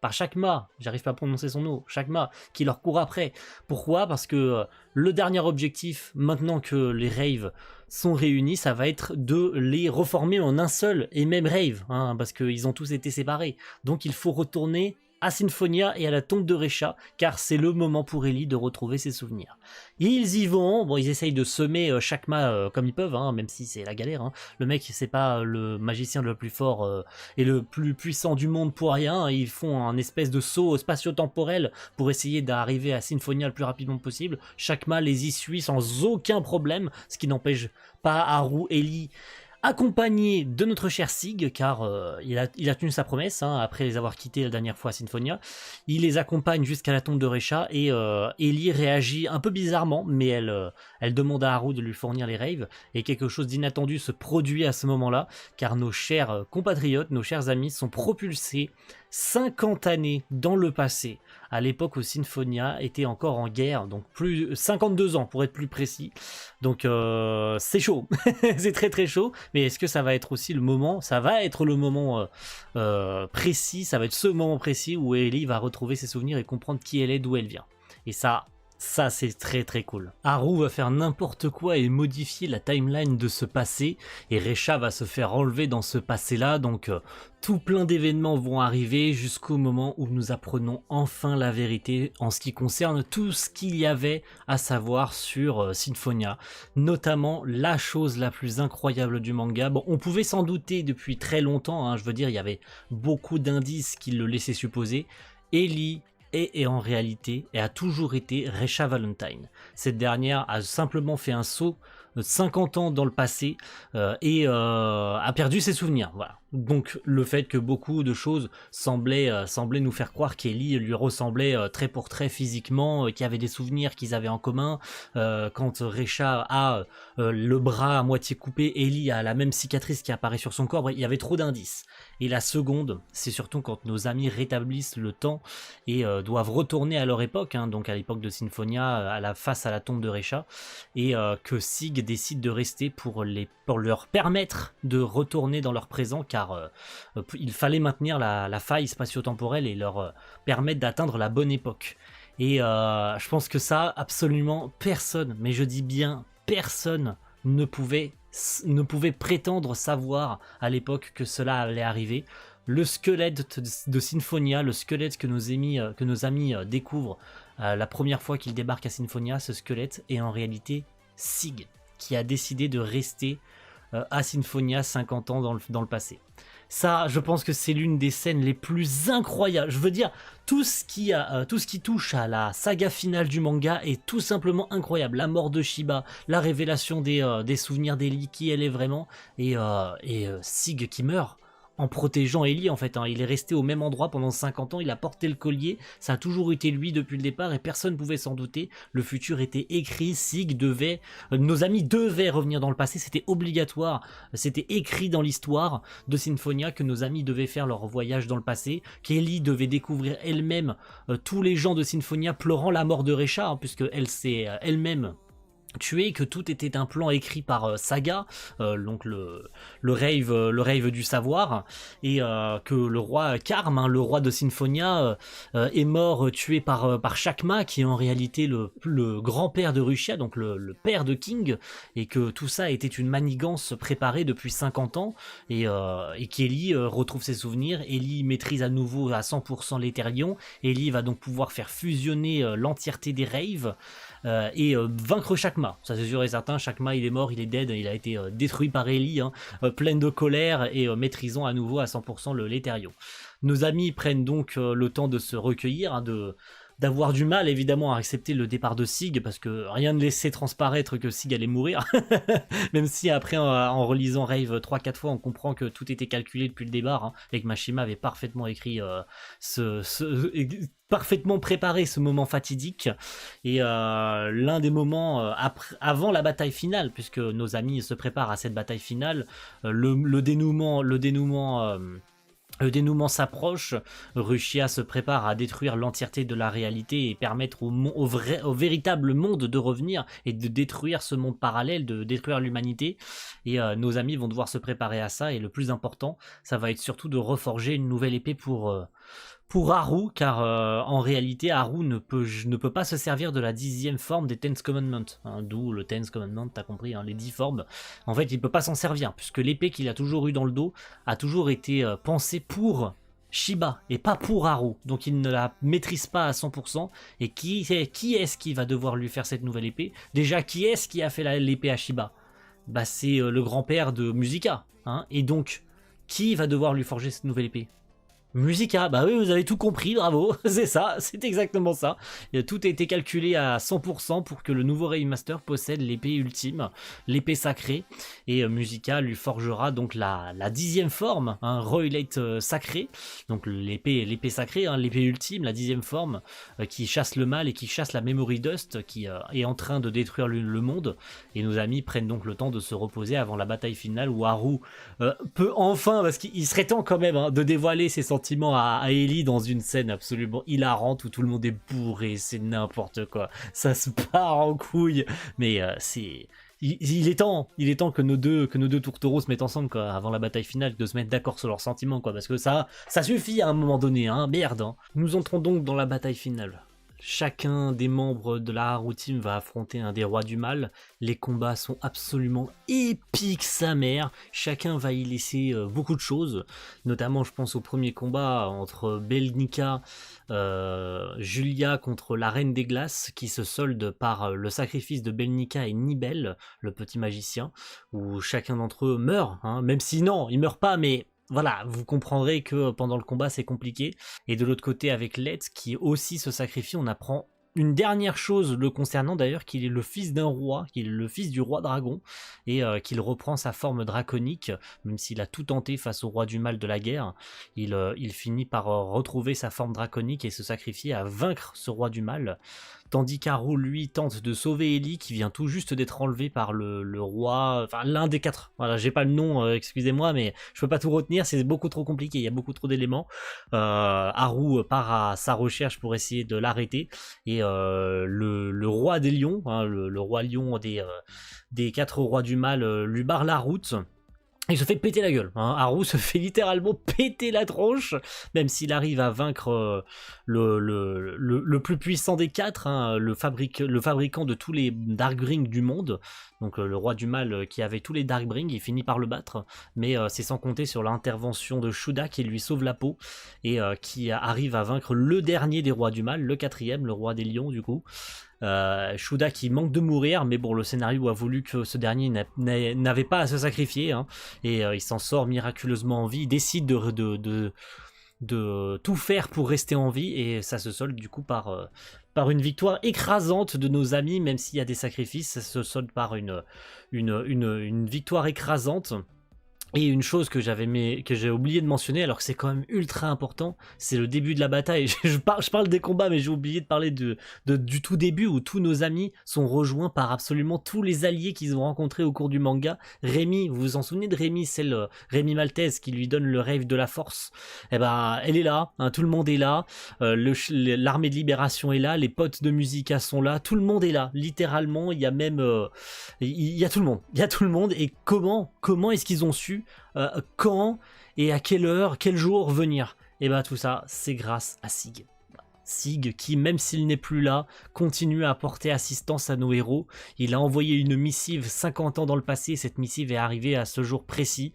j'arrive pas à prononcer son nom, Chakma, qui leur court après. Pourquoi? Parce que le dernier objectif, maintenant que les Raves sont réunis, ça va être de les reformer en un seul et même Rave, hein, parce qu'ils ont tous été séparés. Donc il faut retourner à Symphonia et à la tombe de Recha, car c'est le moment pour Ellie de retrouver ses souvenirs. Ils y vont, bon, ils essayent de semer Chakma comme ils peuvent, hein, même si c'est la galère. Hein. Le mec, c'est pas le magicien le plus fort et le plus puissant du monde pour rien. Ils font un espèce de saut spatio-temporel pour essayer d'arriver à Symphonia le plus rapidement possible. Chakma les y suit sans aucun problème, ce qui n'empêche pas Haru, Ellie, accompagné de notre cher Sig, car il a tenu sa promesse, hein, après les avoir quittés la dernière fois à Symphonia. Il les accompagne jusqu'à la tombe de Recha, et Ellie réagit un peu bizarrement, mais elle demande à Haru de lui fournir les raves, et quelque chose d'inattendu se produit à ce moment-là, car nos chers compatriotes, nos chers amis sont propulsés 50 années dans le passé, à l'époque où Symphonia était encore en guerre, donc plus 52 ans pour être plus précis. Donc c'est chaud, c'est très très chaud. Mais est-ce que ça va être aussi le moment, ça va être le moment précis, ça va être ce moment précis où Ellie va retrouver ses souvenirs et comprendre qui elle est, d'où elle vient. Et ça c'est très très cool. Haru va faire n'importe quoi et modifier la timeline de ce passé, et Recha va se faire enlever dans ce passé-là, donc tout plein d'événements vont arriver jusqu'au moment où nous apprenons enfin la vérité en ce qui concerne tout ce qu'il y avait à savoir sur Symphonia, notamment la chose la plus incroyable du manga. Bon, on pouvait s'en douter depuis très longtemps, hein, je veux dire, il y avait beaucoup d'indices qui le laissaient supposer. Ellie et en réalité, et a toujours été Recha Valentine. Cette dernière a simplement fait un saut de 50 ans dans le passé et a perdu ses souvenirs. Voilà. Donc le fait que beaucoup de choses semblaient nous faire croire qu'Ellie lui ressemblait trait pour trait physiquement, qu'il y avait des souvenirs qu'ils avaient en commun. Quand Recha a le bras à moitié coupé, Ellie a la même cicatrice qui apparaît sur son corps. Il y avait trop d'indices. Et la seconde, c'est surtout quand nos amis rétablissent le temps et doivent retourner à leur époque, hein, donc à l'époque de Symphonia, face à la tombe de Recha, et que Sig décide de rester pour leur permettre de retourner dans leur présent, car il fallait maintenir la faille spatio-temporelle et leur permettre d'atteindre la bonne époque. Et je pense que ça, absolument personne, mais je dis bien personne, ne pouvait prétendre savoir à l'époque que cela allait arriver. Le squelette de Symphonia, le squelette que nos amis découvrent la première fois qu'ils débarquent à Symphonia, ce squelette est en réalité Sig, qui a décidé de rester à Symphonia 50 ans dans le passé. Ça, je pense que c'est l'une des scènes les plus incroyables. Je veux dire, tout ce qui touche à la saga finale du manga est tout simplement incroyable. La mort de Shiba, la révélation des souvenirs d'Ellie, qui elle est vraiment, et Sig qui meurt en protégeant Ellie, en fait, hein. Il est resté au même endroit pendant 50 ans, il a porté le collier, ça a toujours été lui depuis le départ et personne ne pouvait s'en douter. Le futur était écrit, nos amis devaient revenir dans le passé, c'était obligatoire, c'était écrit dans l'histoire de Symphonia que nos amis devaient faire leur voyage dans le passé, qu'Ellie devait découvrir elle-même tous les gens de Symphonia pleurant la mort de Recha, hein, puisque elle s'est elle-même tué, que tout était un plan écrit par Saga, donc le rave du savoir, et que le roi Karm, hein, le roi de Symphonia, est mort tué par Chakma, qui est en réalité le grand-père de Rushia, donc le père de King, et que tout ça était une manigance préparée depuis 50 ans, et qu'Ellie retrouve ses souvenirs. Ellie maîtrise à nouveau à 100% l'Ethereum. Ellie va donc pouvoir faire fusionner l'entièreté des raves, et vaincre Chakma, ça c'est sûr et certain. Chakma il est mort, il est dead, il a été détruit par Ellie, hein, pleine de colère et maîtrisant à nouveau à 100% l'Ethereum. Nos amis prennent donc le temps de se recueillir, hein, d'avoir du mal évidemment à accepter le départ de Sig, parce que rien ne laissait transparaître que Sig allait mourir, même si après en relisant Rave 3-4 fois on comprend que tout était calculé depuis le départ, hein, et que Mashima avait parfaitement écrit parfaitement préparé ce moment fatidique, et l'un des moments avant la bataille finale, puisque nos amis se préparent à cette bataille finale, le dénouement s'approche. Rushia se prépare à détruire l'entièreté de la réalité et permettre au véritable monde de revenir et de détruire ce monde parallèle, de détruire l'humanité. Et nos amis vont devoir se préparer à ça. Et le plus important, ça va être surtout de reforger une nouvelle épée pour Haru, car en réalité Haru ne peut pas se servir de la 10e forme des Tenth Commandments, hein, d'où le Tenth Commandment, t'as compris, hein, les 10 formes. En fait il peut pas s'en servir, puisque l'épée qu'il a toujours eu dans le dos a toujours été pensée pour Shiba et pas pour Haru, donc il ne la maîtrise pas à 100%. Et qui est-ce qui va devoir lui faire cette nouvelle épée? Déjà, qui est-ce qui a fait l'épée à Shiba? Bah c'est le grand-père de Musica, hein, et donc qui va devoir lui forger cette nouvelle épée? Musica, bah oui, vous avez tout compris, bravo, c'est ça, c'est exactement ça. Tout a été calculé à 100% pour que le nouveau Rave Master possède l'épée ultime, l'épée sacrée, et Musica lui forgera donc la 10e forme, un Roilate sacré, donc l'épée sacrée, hein, l'épée ultime, la 10e forme, qui chasse le mal et qui chasse la Memory Dust, qui est en train de détruire le monde. Et nos amis prennent donc le temps de se reposer avant la bataille finale, où Haru peut enfin, parce qu'il serait temps quand même, hein, de dévoiler ses sentiments sentiments à Ellie dans une scène absolument hilarante où tout le monde est bourré, c'est n'importe quoi. Ça se part en couille, mais c'est... Il est temps que nos deux tourtereaux se mettent ensemble quoi, avant la bataille finale, de se mettre d'accord sur leurs sentiments quoi, parce que ça suffit à un moment donné, hein, merde. Hein. Nous entrons donc dans la bataille finale. Chacun des membres de la Haru Team va affronter un des rois du mal. Les combats sont absolument épiques sa mère. Chacun va y laisser beaucoup de choses. Notamment je pense au premier combat entre Belnica, Julia contre la Reine des Glaces, qui se solde par le sacrifice de Belnica et Nibel, le petit magicien, où chacun d'entre eux meurt. Hein, même si non, il meurt pas, mais... Voilà, vous comprendrez que pendant le combat c'est compliqué. Et de l'autre côté avec Let's qui aussi se sacrifie, on apprend une dernière chose le concernant d'ailleurs, qu'il est le fils d'un roi, qu'il est le fils du roi dragon, et qu'il reprend sa forme draconique, même s'il a tout tenté face au roi du mal de la guerre, il finit par retrouver sa forme draconique et se sacrifier à vaincre ce roi du mal. Tandis qu'Haru, lui, tente de sauver Ellie, qui vient tout juste d'être enlevée par le roi... Enfin, l'un des 4. Voilà, j'ai pas le nom, excusez-moi, mais je peux pas tout retenir, c'est beaucoup trop compliqué, il y a beaucoup trop d'éléments. Haru part à sa recherche pour essayer de l'arrêter, et le roi des lions, hein, le roi lion des 4 rois du mal, lui barre la route. Il se fait péter la gueule, hein. Haru se fait littéralement péter la tronche, même s'il arrive à vaincre le plus puissant des 4, hein, le fabricant de tous les Darkbrings du monde, donc le roi du mal qui avait tous les Darkbrings, il finit par le battre, mais c'est sans compter sur l'intervention de Shuda qui lui sauve la peau, et qui arrive à vaincre le dernier des rois du mal, le 4e, le roi des lions du coup. Shuda qui manque de mourir, mais bon, le scénario a voulu que ce dernier n'avait pas à se sacrifier, hein, et il s'en sort miraculeusement en vie. Il décide de tout faire pour rester en vie, et ça se solde du coup par une victoire écrasante de nos amis, même s'il y a des sacrifices, ça se solde par une victoire écrasante. Et une chose que j'ai oublié de mentionner, alors que c'est quand même ultra important, c'est le début de la bataille. Je parle des combats, mais j'ai oublié de parler du tout début, où tous nos amis sont rejoints par absolument tous les alliés qu'ils ont rencontrés au cours du manga. Rémi, vous vous en souvenez de Rémi, celle Rémi Maltese qui lui donne le rêve de la force. Eh ben, elle est là, hein, tout le monde est là, l'armée de libération est là, les potes de Musica sont là, tout le monde est là, littéralement. Il y a même, il y a tout le monde, et comment est-ce qu'ils ont su quand et à quelle heure, quel jour venir? Et bah tout ça, c'est grâce à Sig. Sig qui, même s'il n'est plus là, continue à apporter assistance à nos héros. Il a envoyé une missive 50 ans dans le passé, cette missive est arrivée à ce jour précis,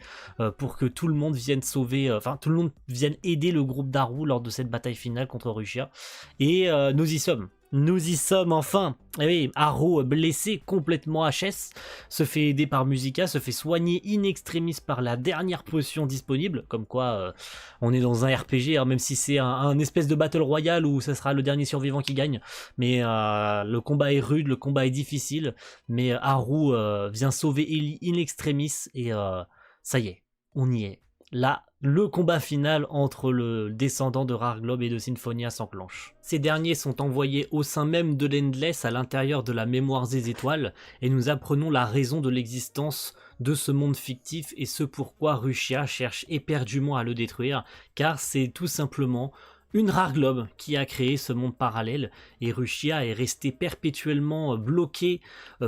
pour que tout le monde vienne sauver, tout le monde vienne aider le groupe d'Haru lors de cette bataille finale contre Rushia. Et nous y sommes. Nous y sommes enfin. Et oui, Haru, blessé complètement HS, se fait aider par Musica, se fait soigner in extremis par la dernière potion disponible, comme quoi on est dans un RPG, hein, même si c'est un espèce de battle royale où ce sera le dernier survivant qui gagne, mais le combat est rude, le combat est difficile, mais Haru vient sauver Ellie in extremis, et ça y est, on y est. Là, le combat final entre le descendant de Rare Globe et de Symphonia s'enclenche. Ces derniers sont envoyés au sein même de l'Endless, à l'intérieur de la mémoire des étoiles, et nous apprenons la raison de l'existence de ce monde fictif et ce pourquoi Rushia cherche éperdument à le détruire, car c'est tout simplement une Rare Globe qui a créé ce monde parallèle, et Rushia est resté perpétuellement bloqué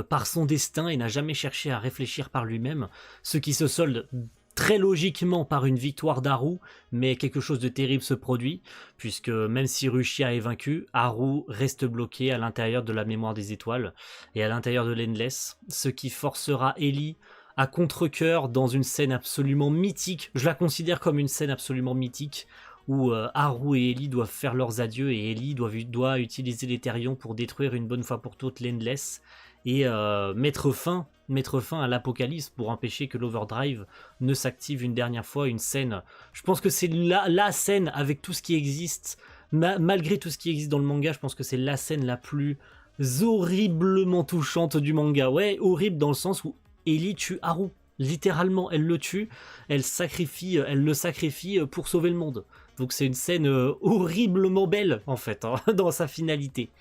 par son destin et n'a jamais cherché à réfléchir par lui-même, ce qui se solde très logiquement par une victoire d'Haru, mais quelque chose de terrible se produit, puisque même si Rushia est vaincu, Haru reste bloqué à l'intérieur de la mémoire des étoiles et à l'intérieur de l'Endless, ce qui forcera Ellie à contre-cœur dans une scène absolument mythique. Je la considère comme une scène absolument mythique, où Haru et Ellie doivent faire leurs adieux, et Ellie doit utiliser l'Etherion pour détruire une bonne fois pour toutes l'Endless, et mettre fin à l'apocalypse pour empêcher que l'Overdrive ne s'active une dernière fois. Une scène, je pense que c'est la scène avec tout ce qui existe, malgré tout ce qui existe dans le manga, je pense que c'est la scène la plus horriblement touchante du manga. Ouais, horrible dans le sens où Ellie tue Haru. Littéralement, elle le tue, elle le sacrifie pour sauver le monde. Donc c'est une scène horriblement belle, en fait, hein, dans sa finalité.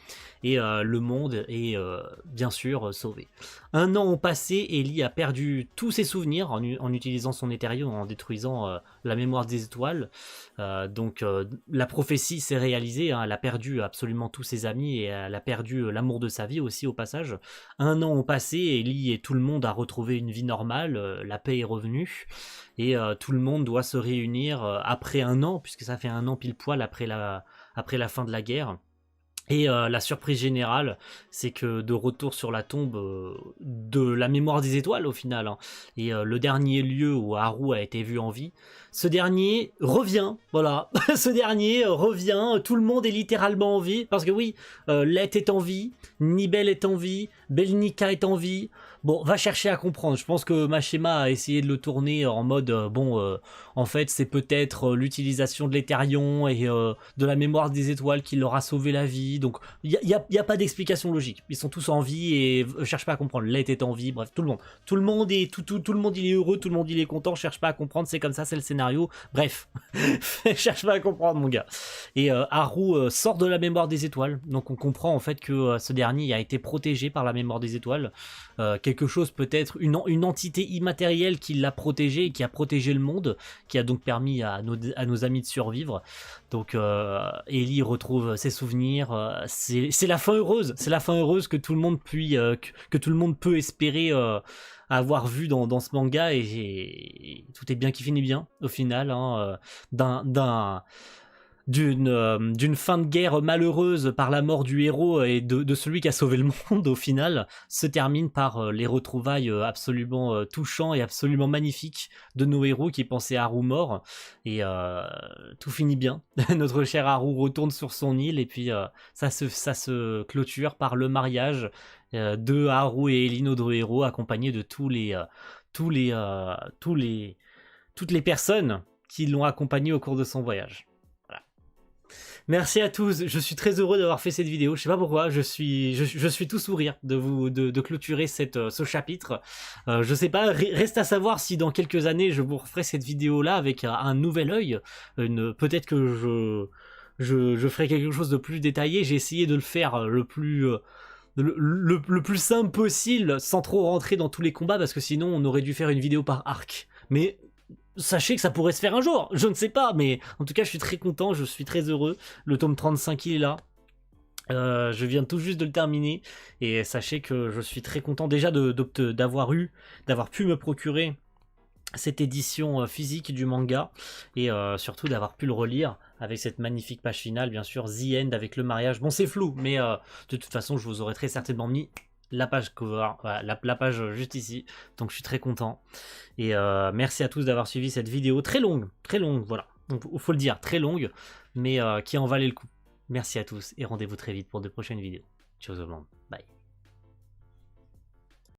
Et le monde est bien sûr sauvé. 1 an ont passé, Ellie a perdu tous ses souvenirs en utilisant son Ethereum, en détruisant la mémoire des étoiles. Donc la prophétie s'est réalisée, hein, elle a perdu absolument tous ses amis et elle a perdu l'amour de sa vie aussi au passage. 1 an ont passé, Ellie et tout le monde a retrouvé une vie normale, la paix est revenue et tout le monde doit se réunir après 1 an, puisque ça fait 1 an pile poil après la fin de la guerre. Et la surprise générale, c'est que de retour sur la tombe de la mémoire des étoiles au final, hein, et le dernier lieu où Haru a été vu en vie, ce dernier revient, voilà, ce dernier revient, tout le monde est littéralement en vie, parce que oui, Let est en vie, Nibel est en vie, Belnica est en vie. Bon, va chercher à comprendre. Je pense que Mashima a essayé de le tourner en mode en fait, c'est peut-être l'utilisation de l'Éthérion et de la mémoire des étoiles qui leur a sauvé la vie. Donc, il y a pas d'explication logique. Ils sont tous en vie et cherche pas à comprendre. Let est en vie, bref, tout le monde. Tout le monde est tout le monde il est heureux, tout le monde il est content. Cherche pas à comprendre, c'est comme ça, c'est le scénario. Bref, cherche pas à comprendre, mon gars. Et Haru sort de la mémoire des étoiles. Donc, on comprend en fait que ce dernier a été protégé par la mémoire des étoiles. Quelque chose peut-être, une entité immatérielle qui l'a protégé et qui a protégé le monde, qui a donc permis à nos amis de survivre. Donc Ellie retrouve ses souvenirs, c'est la fin heureuse, que tout le monde que tout le monde peut espérer avoir vu dans ce manga, et tout est bien qui finit bien au final, hein, d'une fin de guerre malheureuse par la mort du héros et de celui qui a sauvé le monde au final, se termine par les retrouvailles absolument touchants et absolument magnifiques de nos héros qui pensaient à Haru mort, et tout finit bien. Notre cher Haru retourne sur son île, et puis ça se clôture par le mariage de Haru et Ellie, nos deux héros, accompagnés de toutes les personnes qui l'ont accompagné au cours de son voyage. Merci à tous, je suis très heureux d'avoir fait cette vidéo, je sais pas pourquoi, je suis tout sourire de clôturer ce chapitre. Je sais pas, reste à savoir si dans quelques années je vous referai cette vidéo là avec un nouvel œil, peut-être que je ferai quelque chose de plus détaillé. J'ai essayé de le faire le plus simple possible, sans trop rentrer dans tous les combats, parce que sinon on aurait dû faire une vidéo par arc. Mais sachez que ça pourrait se faire un jour, je ne sais pas, mais en tout cas je suis très content, je suis très heureux. Le tome 35 il est là, je viens tout juste de le terminer, et sachez que je suis très content déjà d'avoir pu me procurer cette édition physique du manga, et surtout d'avoir pu le relire avec cette magnifique page finale, bien sûr, The End avec le mariage. Bon, c'est flou, mais de toute façon je vous aurais très certainement mis la page cover, voilà, la page juste ici, donc je suis très content. Et merci à tous d'avoir suivi cette vidéo très longue, voilà, donc il faut le dire, très longue, mais qui en valait le coup. Merci à tous et rendez-vous très vite pour de prochaines vidéos. Ciao tout le monde, bye.